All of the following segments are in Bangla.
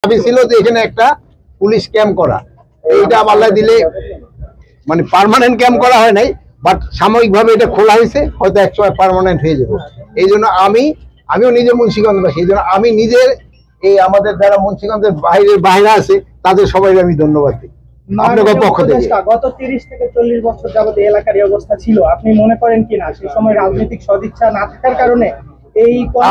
দাবি ছিল যে এখানে একটা পুলিশ ক্যাম্প করা, এইটা আল্লাহ দিলে মানে পার্মানেন্ট ক্যাম্প করা হয় নাই, বাট সাময়িকভাবে এটা খোলা হয়েছে, হয়তো একসময় পার্মানেন্ট হয়ে যাবে। এই জন্য আমিও নিজে মুন্সিগঞ্জবাসী, এই জন্য আমি নিজের এই আমাদের যারা মুন্সিগঞ্জের বাইরে আছে তাদের সবাই আমি ধন্যবাদ দিই আপনাদের পক্ষ থেকে। গত 30 থেকে 40 বছর যাবত এলাকার এই অবস্থা ছিল, আপনি মনে করেন কিনা সেই সময় রাজনৈতিক সদিচ্ছা না থাকার কারণে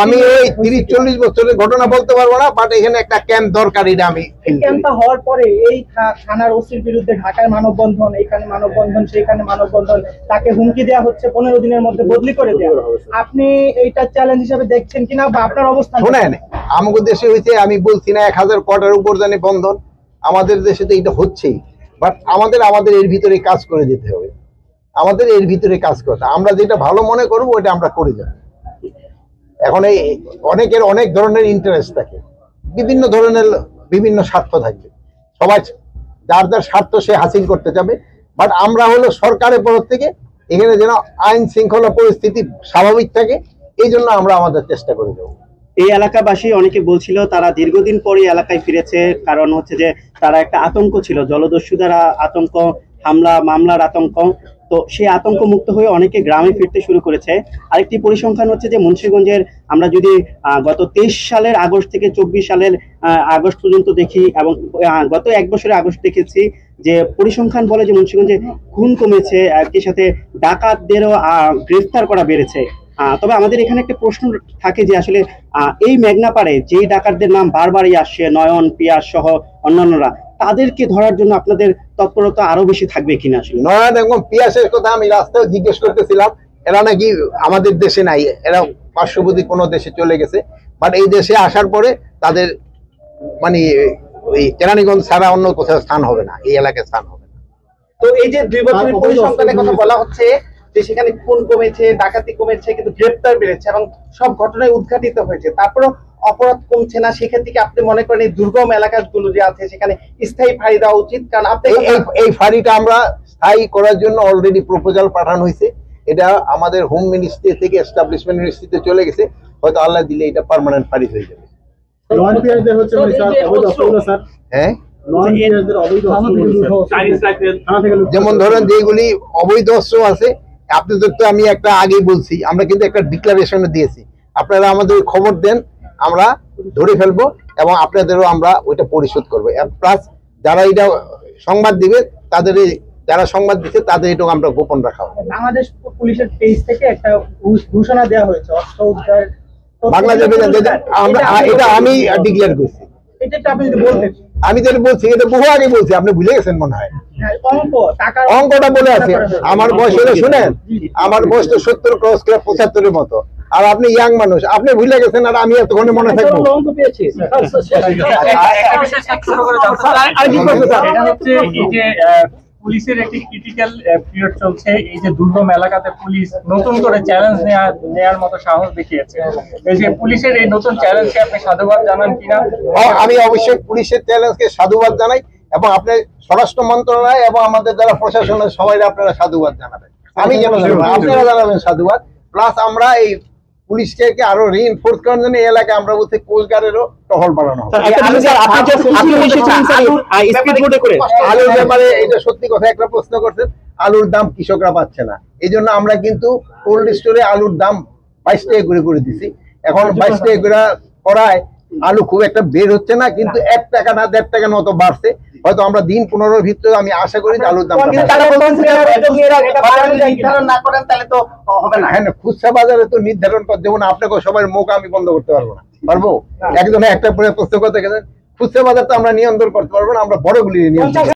আমি ওই 30-40 বছরের ঘটনা বলতে পারবো না, বাট এখানে একটা ক্যাম্প দরকার, এটা আমি ক্যাম্পটা হওয়ার পরে এই থানার ওসির বিরুদ্ধে ঢাকায় মানববন্ধন, এখানে মানববন্ধন, সেখানে মানববন্ধন, তাকে হুমকি দেওয়া হচ্ছে 15 দিনের মধ্যে বদলি করে দেওয়া। আপনি এইটা চ্যালেঞ্জ হিসেবে দেখছেন কিনা বা আপনার অবস্থান? শোনেন, আমাদের দেশে হয়েছে, আমি বলছি না 1000 কোটির উপর জানি বন্ধন, আমাদের দেশে তো এটা হচ্ছেই, বাট আমাদের এর ভিতরে কাজ করে যেতে হবে, আমাদের এর ভিতরে কাজ করতে, আমরা যেটা ভালো মনে করবো ওটা আমরা করে যাব। এখন এই অনেকের অনেক ধরনের ইন্টারেস্ট থাকে, বিভিন্ন ধরনের বিভিন্ন স্বার্থ থাকবে, সবাই যার যার স্বার্থ সে হাসিল করতে যাবে, বাট আমরা হলো সরকারের পক্ষ থেকে এখানে যেন আইন শৃঙ্খলা পরিস্থিতি স্বাভাবিক থাকে, এই জন্য আমরা আমাদের চেষ্টা করে দেবো। এই এলাকাবাসী অনেকে বলছিল তারা দীর্ঘদিন পরে এলাকায় ফিরেছে, কারণ হচ্ছে যে তারা একটা আতঙ্ক ছিল, জলদস্যুদের আতঙ্ক, হামলা মামলার আতঙ্ক, তো সেই আতঙ্ক মুক্ত হয়ে অনেকে গ্রামে ফিরতে শুরু করেছে। আরেকটি পরিসংখ্যান হচ্ছে যে মুন্সিগঞ্জের আমরা যদি গত 23 সালের আগস্ট থেকে 24 সালের আগস্ট পর্যন্ত দেখি, এবং গত 1 বছরের আগস্ট দেখেছি, যে পরিসংখ্যান বলে যে মুন্সিগঞ্জে খুন কমেছে, একই সাথে ডাকাতদেরও গ্রেফতার করা বেড়েছে। তবে আমাদের এখানে একটা প্রশ্ন থাকে যে আসলে এই মেঘনা পাড়ে যেই ডাকাতদের নাম বারবারই আসছে, নয়ন, পিয়াস সহ অন্যান্যরা, তাদেরকে ধরার জন্য আপনাদের তৎপরতা আরো বেশি থাকবে কিনা? আসলে নয়ন এবং পিয়াসের কথা আমি রাস্তায় জিজ্ঞেস করতেছিলাম, এরা নাকি আমাদের দেশে নাই, এরা পার্শ্ববর্তী কোনো দেশে চলে গেছে, বাট এই দেশে আসার পরে তাদের মানে ওই কেরানীগঞ্জ ছাড়া অন্য কোথাও স্থান হবে না, এই এলাকায় স্থান হবে না। তো এই যে 2 বছরের পরিসংখ্যানের কথা বলা হচ্ছে যে সেখানে খুন কমেছে, ডাকাতি কমেছে, কিন্তু গ্রেপ্তার বেড়েছে এবং সব ঘটনায় উদ্ঘাটিত হয়েছে, তারপরও অপরাধ কমছে না, সেক্ষেত্রে কি আপনি মনে করেন এই দুর্গম এলাকাগুলো যে আছে সেখানে স্থায়ী ফাঁড়ি দেওয়া উচিত? কারণ আপনি এই ফাঁড়িটা আমরা স্থায়ী করার জন্য অলরেডি প্রপোজাল পাঠানো হয়েছে, এটা আমাদের হোম মিনিস্ট্রি থেকে এস্টাবলিশমেন্ট মিনিস্ট্রিতে চলে গেছে, হয়তো আল্লাহ দিলে এটা পার্মানেন্ট ফাঁড়ি হয়ে যাবে। হ্যাঁ, যেমন ধরেন যেগুলি অবৈধ অস্ত্র আছে, আপনাদের তো আমি একটা আগেই বলছি, আমরা কিন্তু একটা ডিক্লারেশন দিয়েছি, আপনারা আমাদের খবর দেন, আমরা ধরে ফেলবো এবং আপনাদেরও আমরা ওইটা পরিশোধ করবো। প্লাস যারা এটা সংবাদ দিবে, তাদের যারা সংবাদ দিচ্ছে তাদের এটাও আমরা গোপন রাখা হবে। বাংলাদেশ পুলিশের পেজ থেকে একটা ঘোষণা দেওয়া হয়েছে অস্ত্র উদ্ধার, বাংলাদেশ আমরা এটা আমি ডিক্লেয়ার করছি, এটা আপনি যদি বলতেন। আমি যেটা বলছি এটা বহু আগে বলছি, আপনি ভুলে গেছেন মনে হয়। অঙ্কটা বলে আছে, আমার বয়স হলো, শুনেন আমার বয়স তো 70 ক্রস করে 75-এর মতো, আর আপনি ইয়াং মানুষ, আপনি ভুলে গেছেন, আর আমি এতক্ষণে মনে থাকবো। পুলিশের একটি ক্রিটিক্যাল পিরিয়ড চলছে, এই যে দুর্গম এলাকাতে পুলিশ নতুন করে চ্যালেঞ্জ নেওয়ার মতো সাহস দেখিয়েছে, এই যে পুলিশের এই নতুন চ্যালেঞ্জকে আপনি সাধুবাদ জানান কিনা? আমি অবশ্যই পুলিশের চ্যালেঞ্জকে সাধুবাদ জানাই, এবং আপনি স্বরাষ্ট্র মন্ত্রণালয় এবং আমাদের যারা প্রশাসনের সবাই আপনারা সাধুবাদ জানাবেন, আমি কেন জানাবো, আপনারা জানাবেন সাধুবাদ। প্লাস আমরা এই পুলিশকে আরো রিইনফোর্স করার জন্য এই এলাকায় আমরা বলতে কোস্টগার্ডেরও টহল বাড়ানো হবে। আলুর ব্যাপারে এটা সত্যি কথা একটা প্রশ্ন করছেন, আলুর দাম কৃষকরা পাচ্ছে না, এই জন্য আমরা কিন্তু কোল্ড স্টোরে আলুর দাম 22 টাকা করে দিছি। এখন 22 টাকা করে করায় আলু খুব একটা বের হচ্ছে না, কিন্তু 1 টাকা না 1.5 টাকার মতো বাড়ছে, হয়তো আমরা দিন 15-এর ভিতরে আমি আশা করি যে আলুর দাম নির্ধারণ না করেন তাহলে তো হবে না। হ্যাঁ, খুচরা বাজারে তো নির্ধারণ করতে দেবো না, আপনাকে সবার মুখ আমি বন্ধ করতে পারবো না, পারবো? একজনে একটা প্রশ্ন করতে গেছেন, খুচরা বাজার তো আমরা নিয়ন্ত্রণ করতে পারবো না, আমরা বড়গুলি নিয়ন্ত্রণ